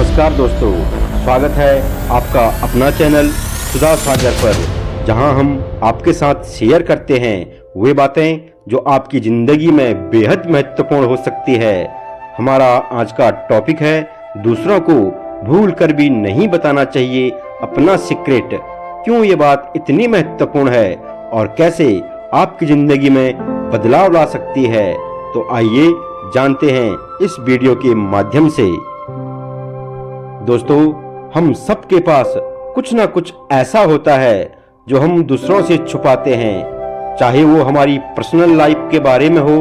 नमस्कार दोस्तों, स्वागत है आपका अपना चैनल सुधा सागर पर, जहां हम आपके साथ शेयर करते हैं वे बातें जो आपकी ज़िंदगी में बेहद महत्वपूर्ण हो सकती है। हमारा आज का टॉपिक है दूसरों को भूल कर भी नहीं बताना चाहिए अपना सीक्रेट। क्यों ये बात इतनी महत्वपूर्ण है और कैसे आपकी ज़िंदगी में बदलाव ला सकती है, तो आइए जानते हैं इस वीडियो के माध्यम से। दोस्तों, हम सबके पास कुछ ना कुछ ऐसा होता है जो हम दूसरों से छुपाते हैं, चाहे वो हमारी पर्सनल लाइफ के बारे में हो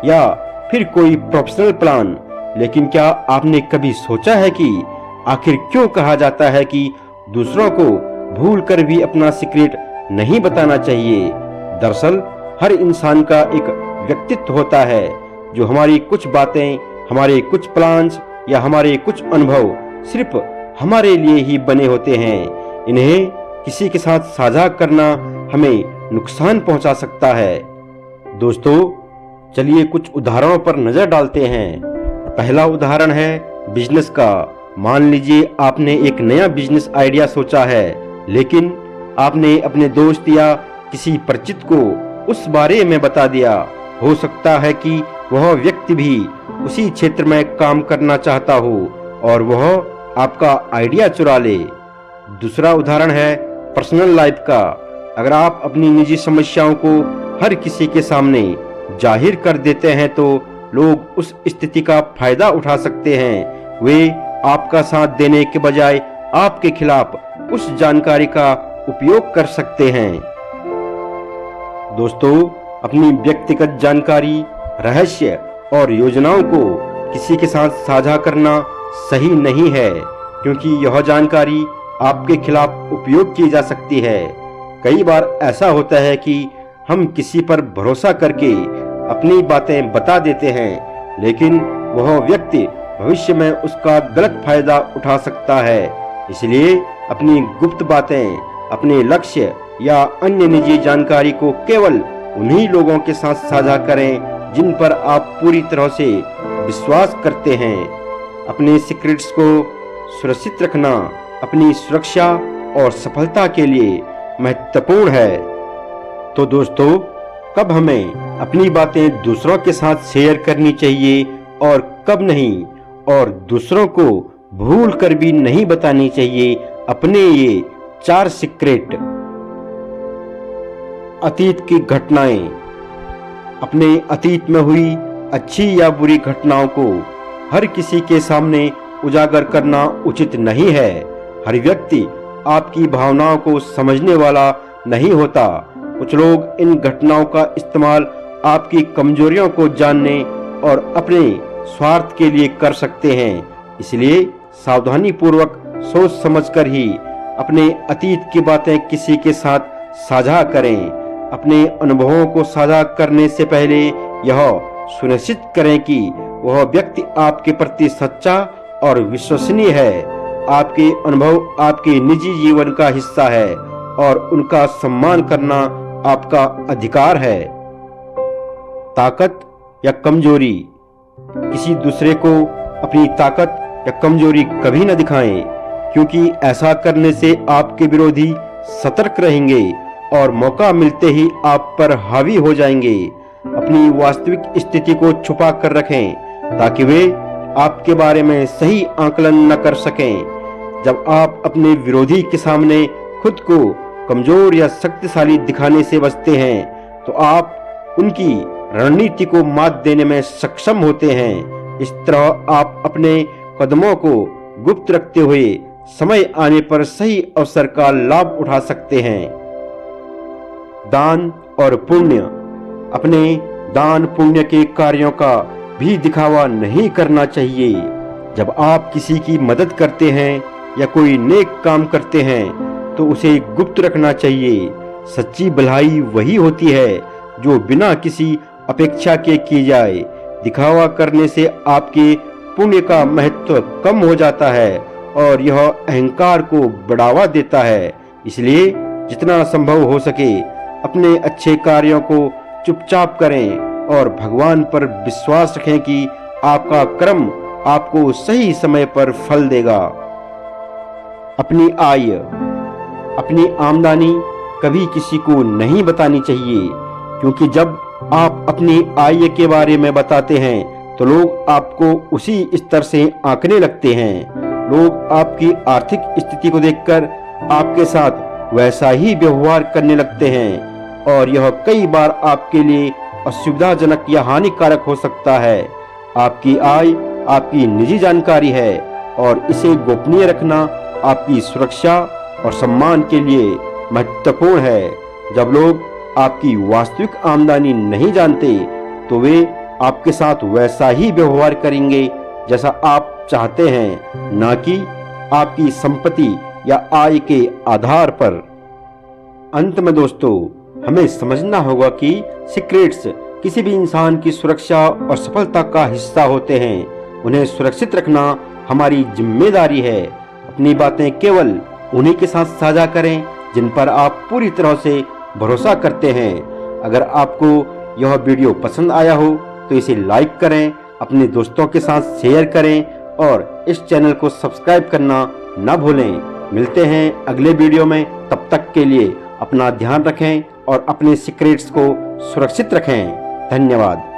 या फिर कोई प्रोफेशनल प्लान। लेकिन क्या आपने कभी सोचा है कि आखिर क्यों कहा जाता है कि दूसरों को भूल कर भी अपना सीक्रेट नहीं बताना चाहिए? दरअसल हर इंसान का एक व्यक्तित्व होता है जो हमारी कुछ बातें, हमारे कुछ प्लान्स या हमारे कुछ अनुभव सिर्फ हमारे लिए ही बने होते हैं। इन्हें किसी के साथ साझा करना हमें नुकसान पहुंचा सकता है। दोस्तों, चलिए कुछ उदाहरणों पर नजर डालते हैं। पहला उदाहरण है बिजनेस का। मान लीजिए आपने एक नया बिजनेस आइडिया सोचा है, लेकिन आपने अपने दोस्त या किसी परिचित को उस बारे में बता दिया। हो सकता है कि वह व्यक्ति भी उसी क्षेत्र में काम करना चाहता हो और वह आपका आइडिया चुरा ले। दूसरा उदाहरण है पर्सनल लाइफ का। अगर आप अपनी निजी समस्याओं को हर किसी के सामने जाहिर कर देते हैं तो लोग उस स्थिति का फायदा उठा सकते हैं। वे आपका साथ देने के बजाय आपके खिलाफ उस जानकारी का उपयोग कर सकते हैं। दोस्तों, अपनी व्यक्तिगत जानकारी, रहस्य और योजनाओं को किसी के साथ साझा करना सही नहीं है, क्योंकि यह जानकारी आपके खिलाफ उपयोग की जा सकती है। कई बार ऐसा होता है कि हम किसी पर भरोसा करके अपनी बातें बता देते हैं, लेकिन वह व्यक्ति भविष्य में उसका गलत फायदा उठा सकता है। इसलिए अपनी गुप्त बातें, अपने लक्ष्य या अन्य निजी जानकारी को केवल उन्हीं लोगों के साथ साझा करें जिन पर आप पूरी तरह से विश्वास करते हैं। अपने सीक्रेट्स को सुरक्षित रखना अपनी सुरक्षा और सफलता के लिए महत्वपूर्ण है। तो दोस्तों, कब हमें अपनी बातें दूसरों के साथ शेयर करनी चाहिए और कब नहीं, और दूसरों को भूल कर भी नहीं बतानी चाहिए अपने ये 4 सीक्रेट। अतीत की घटनाएं। अपने अतीत में हुई अच्छी या बुरी घटनाओं को हर किसी के सामने उजागर करना उचित नहीं है। हर व्यक्ति आपकी भावनाओं को समझने वाला नहीं होता। कुछ लोग इन घटनाओं का इस्तेमाल आपकी कमजोरियों को जानने और अपने स्वार्थ के लिए कर सकते हैं। इसलिए सावधानी पूर्वक सोच समझकर ही अपने अतीत की बातें किसी के साथ साझा करें। अपने अनुभवों को साझा करने से पहले यह सुनिश्चित करें कि वह व्यक्ति आपके प्रति सच्चा और विश्वसनीय है। आपके अनुभव आपके निजी जीवन का हिस्सा है और उनका सम्मान करना आपका अधिकार है। ताकत या कमजोरी। किसी दूसरे को अपनी ताकत या कमजोरी कभी न दिखाएं, क्योंकि ऐसा करने से आपके विरोधी सतर्क रहेंगे और मौका मिलते ही आप पर हावी हो जाएंगे। अपनी वास्तविक स्थिति को छुपा कर रखें ताकि वे आपके बारे में सही आकलन न कर सकें। जब आप अपने विरोधी के सामने खुद को कमजोर या शक्तिशाली दिखाने से बचते हैं तो आप उनकी रणनीति को मात देने में सक्षम होते हैं। इस तरह आप अपने कदमों को गुप्त रखते हुए समय आने पर सही अवसर का लाभ उठा सकते हैं। दान और पुण्य। अपने दान पुण्य के कार्यों का भी दिखावा नहीं करना चाहिए। जब आप किसी की मदद करते हैं या कोई नेक काम करते हैं तो उसे गुप्त रखना चाहिए। सच्ची भलाई वही होती है जो बिना किसी अपेक्षा के की जाए। दिखावा करने से आपके पुण्य का महत्व कम हो जाता है और यह अहंकार को बढ़ावा देता है। इसलिए जितना संभव हो सके अपने अच्छे कार्यों को चुपचाप करें और भगवान पर विश्वास रखें कि आपका कर्म आपको सही समय पर फल देगा। अपनी आय, अपनी आमदनी कभी किसी को नहीं बतानी चाहिए, क्योंकि जब आप अपनी आय के बारे में बताते हैं तो लोग आपको उसी स्तर से आंकने लगते हैं। लोग आपकी आर्थिक स्थिति को देखकर आपके साथ वैसा ही व्यवहार करने लगते हैं और यह कई बार आपके लिए असुविधाजनक या हानिकारक हो सकता है। आपकी आय आपकी निजी जानकारी है और इसे गोपनीय रखना आपकी सुरक्षा और सम्मान के लिए महत्वपूर्ण है। जब लोग आपकी वास्तविक आमदनी नहीं जानते तो वे आपके साथ वैसा ही व्यवहार करेंगे जैसा आप चाहते हैं, ना कि आपकी संपत्ति या आय के आधार पर। अंत में दोस्तों, हमें समझना होगा कि सीक्रेट्स किसी भी इंसान की सुरक्षा और सफलता का हिस्सा होते हैं। उन्हें सुरक्षित रखना हमारी जिम्मेदारी है। अपनी बातें केवल उन्हीं के साथ साझा करें जिन पर आप पूरी तरह से भरोसा करते हैं। अगर आपको यह वीडियो पसंद आया हो तो इसे लाइक करें, अपने दोस्तों के साथ शेयर करें और इस चैनल को सब्सक्राइब करना न भूलें। मिलते हैं अगले वीडियो में। तब तक के लिए अपना ध्यान रखें और अपने सीक्रेट्स को सुरक्षित रखें। धन्यवाद।